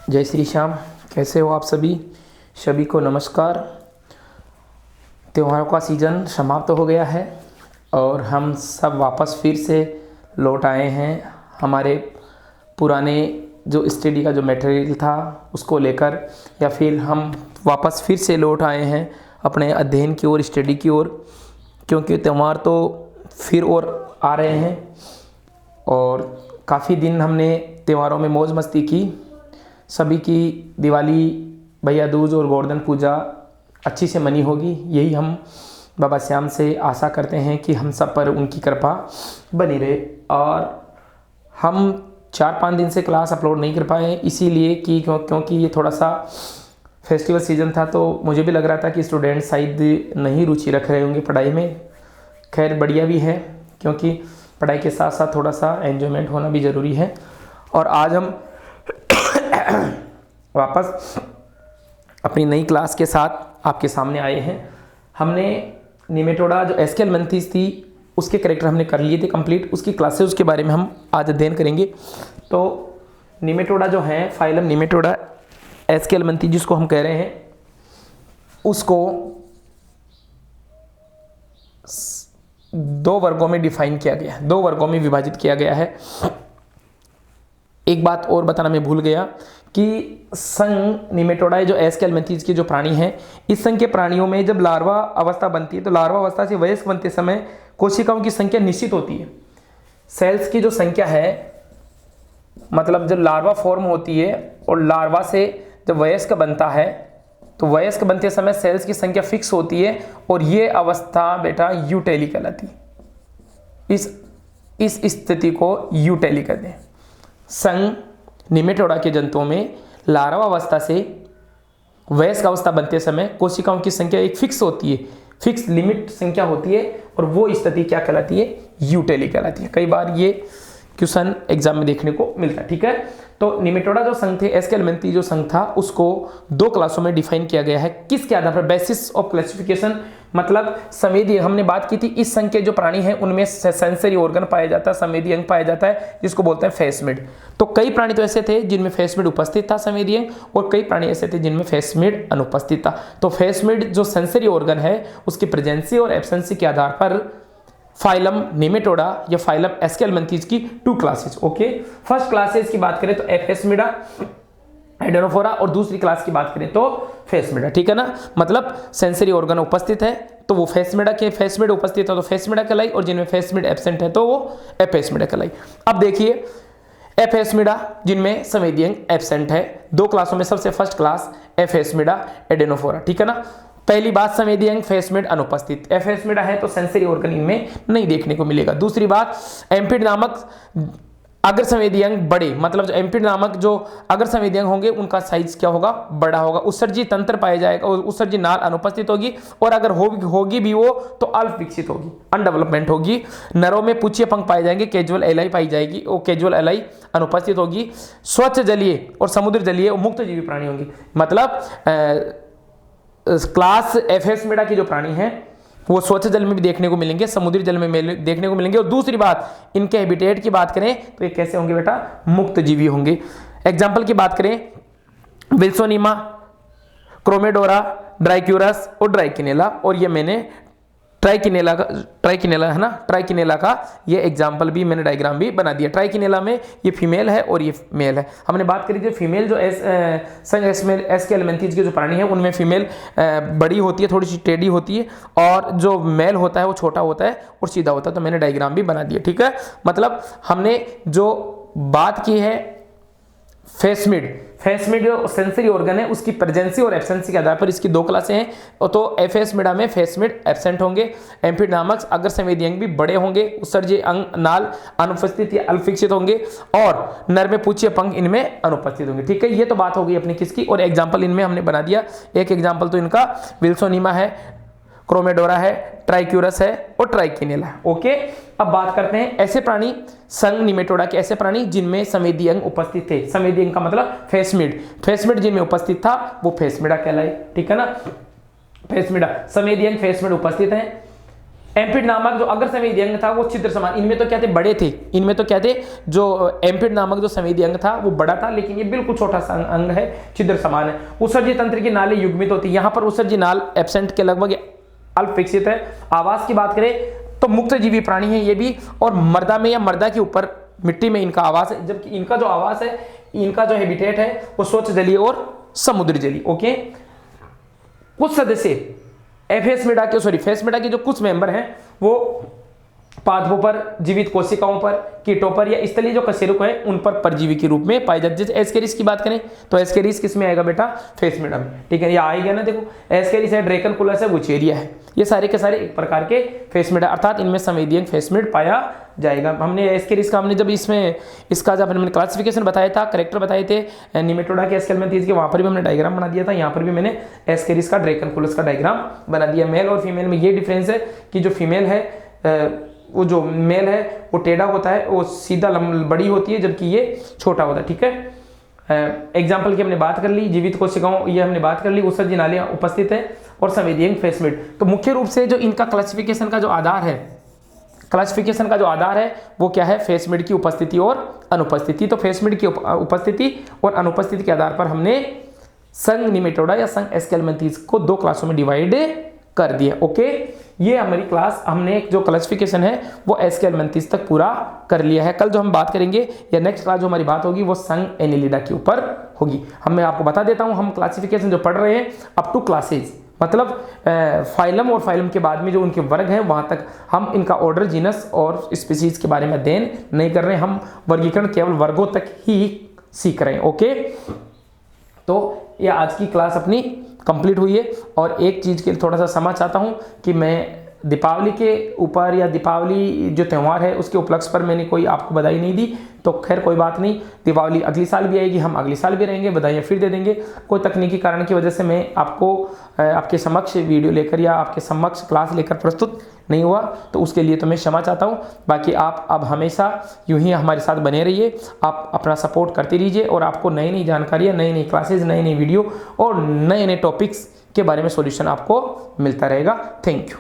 जय श्री श्याम। कैसे हो आप सभी? सभी को नमस्कार। त्योहारों का सीज़न समाप्त हो गया है और हम सब वापस फिर से लौट आए हैं हमारे पुराने जो स्टडी का जो मटेरियल था उसको लेकर, या फिर हम वापस फिर से लौट आए हैं अपने अध्ययन की ओर, स्टडी की ओर, क्योंकि त्यौहार तो फिर और आ रहे हैं और काफ़ी दिन हमने त्योहारों में मौज मस्ती की। सभी की दिवाली, भैया दूज और गोवर्धन पूजा अच्छी से मनी होगी, यही हम बाबा श्याम से आशा करते हैं कि हम सब पर उनकी कृपा बनी रहे। और हम 4-5 दिन से क्लास अपलोड नहीं कर पाए इसीलिए कि क्योंकि ये थोड़ा सा फेस्टिवल सीज़न था, तो मुझे भी लग रहा था कि स्टूडेंट शायद नहीं रुचि रख रहे होंगे पढ़ाई में। खैर बढ़िया भी है, क्योंकि पढ़ाई के साथ साथ थोड़ा सा एन्जॉयमेंट होना भी ज़रूरी है। और आज हम वापस अपनी नई क्लास के साथ आपके सामने आए हैं। हमने निमेटोडा जो एसक्यूएल मेंथिस थी उसके कैरेक्टर हमने कर लिए थे कंप्लीट, उसकी क्लासेस के बारे में हम आज अध्ययन करेंगे। तो निमेटोडा जो है, फाइलम निमेटोडा एसक्यूएल मेंथिस जिसको हम कह रहे हैं, उसको 2 वर्गों में डिफाइन किया गया है, 2 वर्गों में विभाजित किया गया है। एक बात और बताना मैं भूल गया कि संघ निमेटोडा जो एसक्यूएल मेंथिस के जो प्राणी हैं, इस संघ के प्राणियों में जब लार्वा अवस्था बनती है तो लार्वा अवस्था से वयस्क बनते समय कोशिकाओं की संख्या निश्चित होती है। सेल्स की जो संख्या है, मतलब जब लार्वा फॉर्म होती है और लार्वा से जब वयस्क बनता है तो वयस्क बनते समय सेल्स की संख्या फिक्स होती है और ये अवस्था बेटा यूटेली कहलाती है। इस स्थिति को यूटेली कहते हैं। संघ निमेटोडा के जंतुओं में लार्वा अवस्था से वयस्क अवस्था बनते समय कोशिकाओं की संख्या एक फिक्स होती है, फिक्स लिमिट संख्या होती है, और वो स्थिति क्या कहलाती है? यूटेली कहलाती है। कई बार ये क्वेश्चन एग्जाम में देखने को मिलता है। ठीक है, तो निमेटोडा जो संघ थे, एसक्यूएल मेंथिस जो संघ था, उसको 2 क्लासों में डिफाइन किया गया है। किसके आधार पर? बेसिस ऑफ क्लासिफिकेशन, मतलब संवेदी। हमने बात की थी इस संघ के जो प्राणी हैं उनमें सेंसरी ऑर्गन पाया जाता है, संवेदी अंग पाया जाता है, जिसको बोलते हैं फेसमिड। तो कई प्राणी तो ऐसे थे जिनमें फेसमिड उपस्थित था, संवेदी अंग, और कई प्राणी ऐसे थे जिनमें फेसमिड अनुपस्थित था। तो फेसमिड जो सेंसरी ऑर्गन है उसकी प्रेजेंसी और एब्सेंसी के आधार पर फाइलम निमेटोडा या फाइलम एसक्यूएल मेंथिस की 2 क्लासेस। ओके, फर्स्ट क्लासेस की बात करें तो एफेसमिडा, एडेनोफोरा, और दूसरी क्लास की बात करें तो फेसमिडा। ठीक है ना, मतलब सेंसरी ऑर्गन उपस्थित है तो वो फेसमिडा के, फेसमिड उपस्थित है तो फेसमिडा कहलाई, और जिनमें फेसमिड एब्सेंट है तो वो एफेसमिडा कहलाई। अब देखिए एफेसमिडा जिनमें संवेदी अंग एब्सेंट है, 2 क्लासों में सबसे फर्स्ट क्लास एफेसमिडा, एडेनोफोरा। ठीक है ना, पहली बात संवेदी अंग फेसमिड अनुपस्थित, एफेसमिडा है तो सेंसरी ऑर्गन इनमें नहीं देखने को मिलेगा। दूसरी बात, एम्पिड नामक अगर संवेदी अंग बड़े, मतलब जो एम्पिड नामक जो अगर संवेदी अंग होंगे उनका साइज क्या होगा? बड़ा होगा। उत्सर्जी तंत्र पाया जाएगा, उत्सर्जी नाल अनुपस्थित होगी, और अगर होगी भी वो तो अल्प विकसित होगी, अनडेवलपमेंट होगी। नरों में पुच्छीय पंख पाए जाएंगे, कैजुअल एलाई पाई जाएगी, वो कैजुअल एलाई अनुपस्थित होगी। स्वच्छ जलीय और समुद्र जलीय मुक्त जीवी प्राणी होंगी। मतलब क्लास एफेसमिडा के जो प्राणी हैं वो स्वच्छ जल में भी देखने को मिलेंगे, समुद्री जल में देखने को मिलेंगे। और दूसरी बात, इनके हैबिटेट की बात करें तो ये कैसे होंगे बेटा? मुक्त जीवी होंगे। एग्जाम्पल की बात करें, विल्सोनीमा, क्रोमेडोरा, ड्राइक्यूरस और ड्राइकिनेला, और ये मैंने ट्राइकिनेला है ना, ट्राइकिनेला का ये एग्जाम्पल भी मैंने डायग्राम भी बना दिया। ट्राइकिनेला में ये फीमेल है और ये मेल है। हमने बात करी थी फीमेल जो एसक्यूएल मेंथिस के जो प्राणी है उनमें फीमेल बड़ी होती है, थोड़ी सी टेढ़ी होती है, और जो मेल होता है वो छोटा होता है और सीधा होता है। तो मैंने डायग्राम भी बना दिया। ठीक है, मतलब हमने जो बात की है फेसमिड जो सेंसरी ऑर्गन है उसकी प्रेजेंसी और एब्सेंसी के आधार पर इसकी 2 क्लासें हैं। तो एफेसमिडा में फेसमिड एब्सेंट होंगे, एम्पिड नामक अगर संवेदी अंग भी बड़े होंगे, उत्सर्जी अंग नाल अनुपस्थित या अल्पविकसित होंगे, और नर में पुच्छीय पंख इनमें अनुपस्थित होंगे। ठीक है, ये तो बात हो गई अपनी किसकी, और एग्जाम्पल इनमें हमने बना दिया। एक एग्जाम्पल तो इनका विल्सोनीमा है, क्रोमेडोरा है, ट्राइक्यूरस है और ट्राइकिनेला है। ओके, अब बात करते हैं ऐसे प्राणी, संघ निमेटोडा के ऐसे प्राणी जिनमें संवेदी अंग उपस्थित थे। संवेदी अंग का मतलब फेसमिड जिनमें उपस्थित था वो फेसमिडा कहलाए। ठीक है ना, फेसमिडा संवेदी अंग फेसमिड उपस्थित है, एम्पिड नामक जो अग्र संवेदी अंग था वो छिद्र समान, इनमें तो क्या थे, बड़े थे, इनमें तो क्या थे, जो एम्पिड नामक जो संवेदी अंग था वो बड़ा था, लेकिन ये बिल्कुल छोटा सा अंग है, छिद्र समान है। उत्सर्जी तंत्र की नाली युग्मित होती है, यहाँ पर उत्सर्जी नाल एब्सेंट के लगभग अल्प विकसित है। आवास की बात करें तो मुक्त जीवी प्राणी है ये भी, और मर्दा में या मर्दा के ऊपर मिट्टी में इनका आवास है, जबकि इनका जो आवास है, इनका जो हैबिटेट है वो स्वच्छ जलीय और समुद्री जलीय। ओके, कुछ सदस्य फेसमेडा के जो कुछ मेंबर हैं वो पादपों पर, जीवित कोशिकाओं पर, कीटों पर या स्थलीय जो कशेरुक है उन पर परजीवी के रूप में पाए जाते हैं। जैसे एस्केरिस की बात करें तो एस्केरिस किस में आएगा बेटा, फेसमेडा में, ठीक है, ये आएगा ना, देखो एस्केरिस है, ड्रेकनकुलस है, वुचेरिया है, ये सारे के सारे एक प्रकार के फेसमेडा, अर्थात इनमें संवेदी अंग फेसमेड पाया जाएगा। हमने एस्केरिस का हमने जब इसका जब हमने क्लासिफिकेशन बताया था, करेक्टर बताए थे निमेटोडा के एस्केलमेंथीज के, वहां पर भी हमने डायग्राम बना दिया था, यहाँ पर भी मैंने एस्केरिस का ड्रेकनकुलस का डायग्राम बना दिया। मेल और फीमेल में ये डिफरेंस है कि जो फीमेल है वो जो मेल है वो टेढ़ा होता है, वो सीधा बड़ी होती है, जबकि ये छोटा होता है, ठीक है। एग्जाम्पल की हमने बात कर ली, जीवित कोशिकाओं ये हमने बात कर ली, उत्सर्जी नालियां उपस्थित है और संवेदी अंग फेसमेड। तो मुख्य रूप से जो इनका क्लासिफिकेशन का जो आधार है वो क्या है, फेसमेड की उपस्थिति और अनुपस्थिति। तो फेसमेड की उपस्थिति और अनुपस्थिति के आधार पर हमने संघ निमेटोडा या संघ एस्केलमेंथीज को 2 क्लासों में डिवाइड कर दिया। ओके, ये हमारी क्लास, हमने जो क्लासिफिकेशन है वो एस्केलमेंथीज तक पूरा कर लिया है। कल जो हम बात करेंगे या नेक्स्ट क्लास जो हमारी बात होगी वो संघ एनिलिडा के ऊपर होगी। मैं आपको बता देता हूं, हम क्लासिफिकेशन जो पढ़ रहे हैं अप टू क्लासेज, मतलब फाइलम और फाइलम के बाद में जो उनके वर्ग हैं वहां तक, हम इनका ऑर्डर, जीनस और स्पीसीज के बारे में अध्ययन नहीं कर रहे हैं, हम वर्गीकरण केवल वर्गों तक ही सीख रहे हैं। ओके, तो ये आज की क्लास अपनी कंप्लीट हुई है। और एक चीज़ के लिए थोड़ा सा समझ चाहता हूँ कि मैं दीपावली के ऊपर या दीपावली जो त्यौहार है उसके उपलक्ष्य पर मैंने कोई आपको बधाई नहीं दी, तो खैर कोई बात नहीं, दीपावली अगली साल भी आएगी, हम अगले साल भी रहेंगे, बधाइयाँ फिर दे देंगे। कोई तकनीकी कारण की वजह से मैं आपको आपके समक्ष वीडियो लेकर या आपके समक्ष क्लास लेकर प्रस्तुत नहीं हुआ, तो उसके लिए तो मैं क्षमा चाहता हूँ। बाकी आप अब हमेशा यूं ही हमारे साथ बने रहिए, आप अपना सपोर्ट करते रहिए और आपको नई नई जानकारियाँ, नई नई क्लासेज, नई नई वीडियो और नए नए टॉपिक्स के बारे में सॉल्यूशन आपको मिलता रहेगा। Thank you.